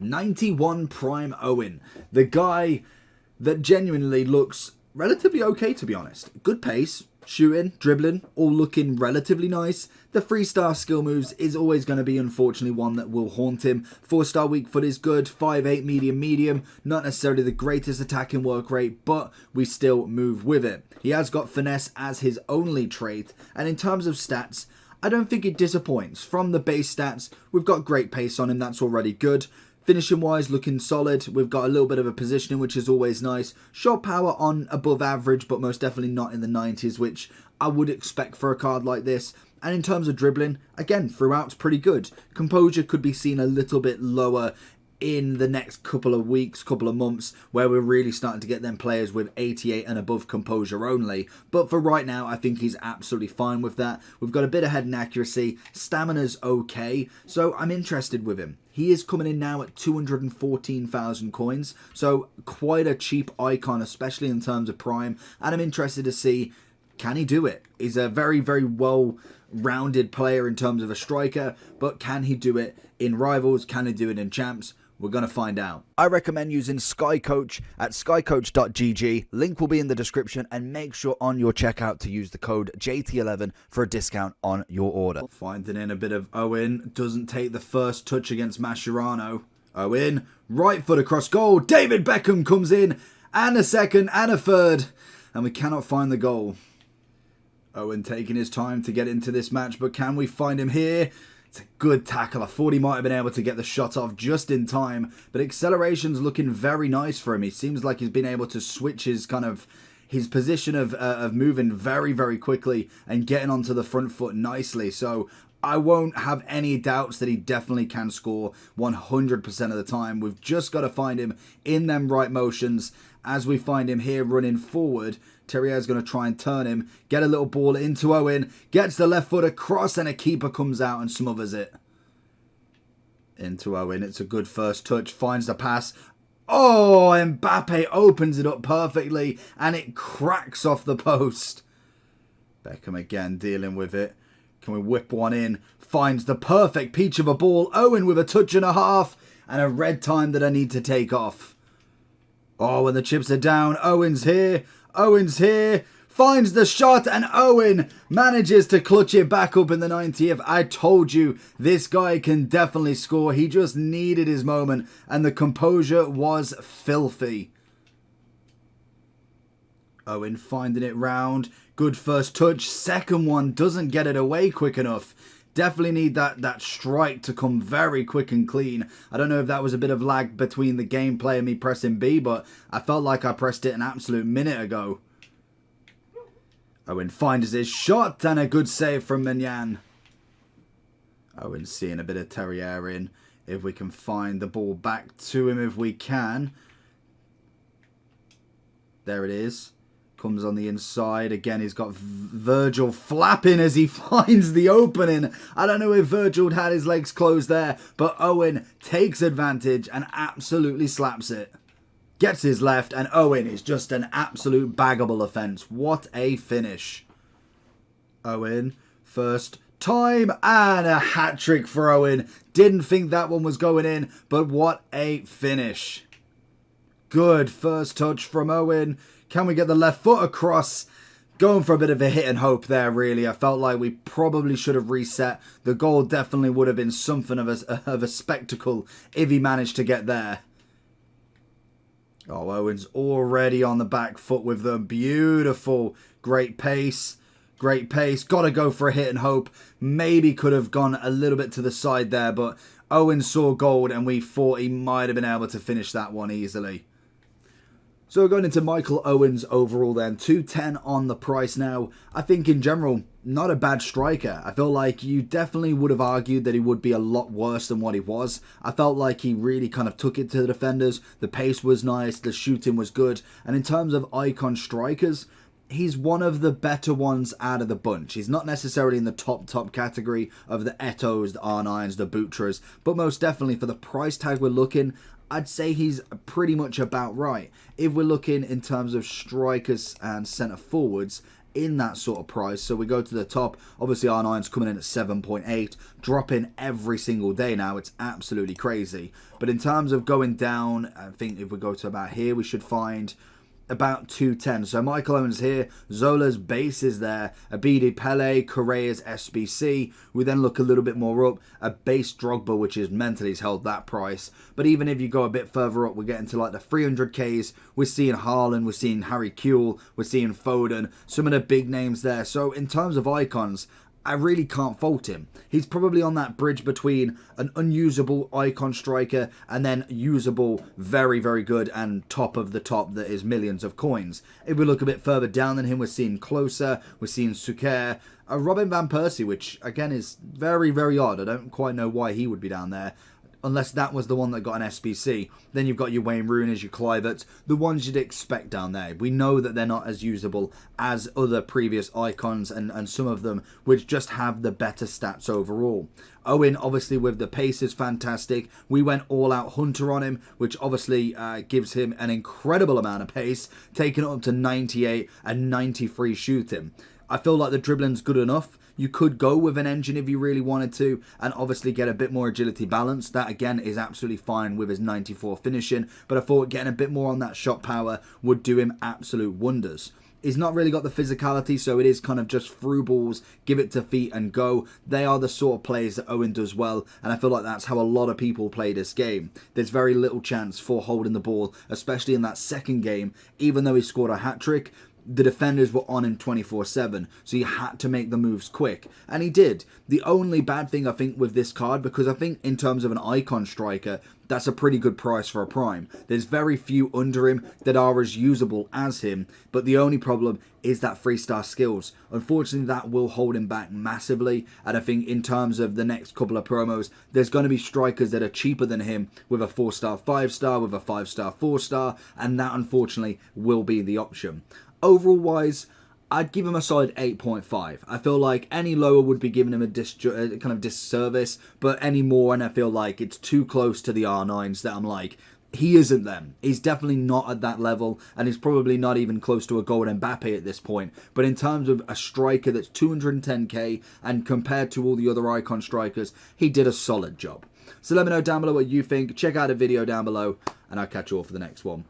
91 prime Owen. The guy that genuinely looks relatively okay, to be honest. Good pace, shooting, dribbling, all looking relatively nice. The 3-star skill moves is always going to be, unfortunately, one that will haunt him. 4-star weak foot is good. 5'8", medium. Not necessarily the greatest attacking work rate, but we still move with it. He has got finesse as his only trait. And in terms of stats, I don't think it disappoints. From the base stats, we've got great pace on him. That's already good. Finishing wise, looking solid. We've got a little bit of a positioning, which is always nice. Shot power on above average, but most definitely not in the 90s, which I would expect for a card like this. And in terms of dribbling, again, throughout, pretty good. Composure could be seen a little bit lower in the next couple of weeks, couple of months, where we're really starting to get them players with 88 and above composure only. But for right now, I think he's absolutely fine with that. We've got a bit of head and accuracy. Stamina's okay, so I'm interested with him. He is coming in now at 214,000 coins, so quite a cheap icon, especially in terms of prime. And I'm interested to see, can he do it? He's a very, very well-rounded player in terms of a striker, but can he do it in Rivals? Can he do it in Champs? We're going to find out. I recommend using SkyCoach at skycoach.gg. Link will be in the description, and make sure on your checkout to use the code JT11 for a discount on your order. Finding in a bit of Owen. Doesn't take the first touch against Mascherano. Owen, right foot across goal. David Beckham comes in, and a second and a third, and we cannot find the goal. Owen taking his time to get into this match, but can we find him here? It's a good tackle. I thought he might have been able to get the shot off just in time, but acceleration's looking very nice for him. He seems like he's been able to switch his his position of moving very, very quickly and getting onto the front foot nicely. So I won't have any doubts that he definitely can score 100% of the time. We've just got to find him in them right motions. As we find him here running forward, Terrier's going to try and turn him, get a little ball into Owen, gets the left foot across, and a keeper comes out and smothers it. Into Owen, it's a good first touch, finds the pass. Oh, Mbappe opens it up perfectly, and it cracks off the post. Beckham again dealing with it. Can we whip one in? Finds the perfect peach of a ball. Owen with a touch and a half, and a red time that I need to take off. Oh, when the chips are down, Owen's here. Owen's here. Finds the shot, and Owen manages to clutch it back up in the 90th. I told you, this guy can definitely score. He just needed his moment, and the composure was filthy. Owen finding it round. Good first touch. Second one doesn't get it away quick enough. Definitely need that strike to come very quick and clean. I don't know if that was a bit of lag between the gameplay and me pressing B, but I felt like I pressed it an absolute minute ago. Owen finds his shot, and a good save from Mignan. Owen seeing a bit of Terrier in. If we can find the ball back to him, if we can. There it is. Comes on the inside. Again, he's got Virgil flapping as he finds the opening. I don't know if Virgil had his legs closed there, but Owen takes advantage and absolutely slaps it. Gets his left, and Owen is just an absolute baggable offence. What a finish. Owen, first time, and a hat-trick for Owen. Didn't think that one was going in, but what a finish. Good first touch from Owen. Can we get the left foot across? Going for a bit of a hit and hope there, really. I felt like we probably should have reset. The goal definitely would have been something of a spectacle if he managed to get there. Oh, Owen's already on the back foot with them. Beautiful. Great pace. Great pace. Got to go for a hit and hope. Maybe could have gone a little bit to the side there, but Owen saw gold and we thought he might have been able to finish that one easily. So we're going into Michael Owen's overall then. 210 on the price now. I think in general, not a bad striker. I feel like you definitely would have argued that he would be a lot worse than what he was. I felt like he really kind of took it to the defenders. The pace was nice. The shooting was good. And in terms of icon strikers, he's one of the better ones out of the bunch. He's not necessarily in the top category of the Etos, the R9s, the Butras, but most definitely for the price tag we're looking, I'd say he's pretty much about right. If we're looking in terms of strikers and centre forwards, in that sort of price. So we go to the top. Obviously, R9's coming in at 7.8, dropping every single day now. It's absolutely crazy. But in terms of going down, I think if we go to about here, we should find about 210. So Michael Owen's here, Zola's base is there, Abidi Pele, Correa's SBC. We then look a little bit more up, a base Drogba, which is mentally has held that price. But even if you go a bit further up, we get into like the 300Ks. We're seeing Haaland, we're seeing Harry Kewell, we're seeing Foden, some of the big names there. So in terms of icons, I really can't fault him. He's probably on that bridge between an unusable icon striker and then usable, very, very good and top of the top that is millions of coins. If we look a bit further down than him, we're seeing Closer, we're seeing Suker, a Robin Van Persie, which again is very, very odd. I don't quite know why he would be down there, unless that was the one that got an SBC. Then you've got your Wayne Rooney's, your Kluiverts, the ones you'd expect down there. We know that they're not as usable as other previous icons, and some of them would just have the better stats overall. Owen, obviously, with the pace is fantastic. We went all-out Hunter on him, which obviously gives him an incredible amount of pace, taking it up to 98 and 93 shooting. I feel like the dribbling's good enough. You could go with an engine if you really wanted to, and obviously get a bit more agility balance. That again is absolutely fine with his 94 finishing, but I thought getting a bit more on that shot power would do him absolute wonders. He's not really got the physicality, so it is kind of just through balls, give it to feet and go. They are the sort of plays that Owen does well, and I feel like that's how a lot of people play this game. There's very little chance for holding the ball, especially in that second game. Even though he scored a hat-trick, the defenders were on him 24/7, so you had to make the moves quick, and he did. The only bad thing I think with this card, because I think in terms of an icon striker, that's a pretty good price for a prime. There's very few under him that are as usable as him, but the only problem is that 3-star skills. Unfortunately, that will hold him back massively, and I think in terms of the next couple of promos, there's going to be strikers that are cheaper than him with a 4-star 5-star, with a 5-star 4-star, and that unfortunately will be the option. Overall wise, I'd give him a solid 8.5. I feel like any lower would be giving him a kind of disservice, but any more, and I feel like it's too close to the R9s that I'm like, he isn't them. He's definitely not at that level, and he's probably not even close to a gold Mbappe at this point. But in terms of a striker that's 210k, and compared to all the other icon strikers, he did a solid job. So let me know down below what you think. Check out a video down below, and I'll catch you all for the next one.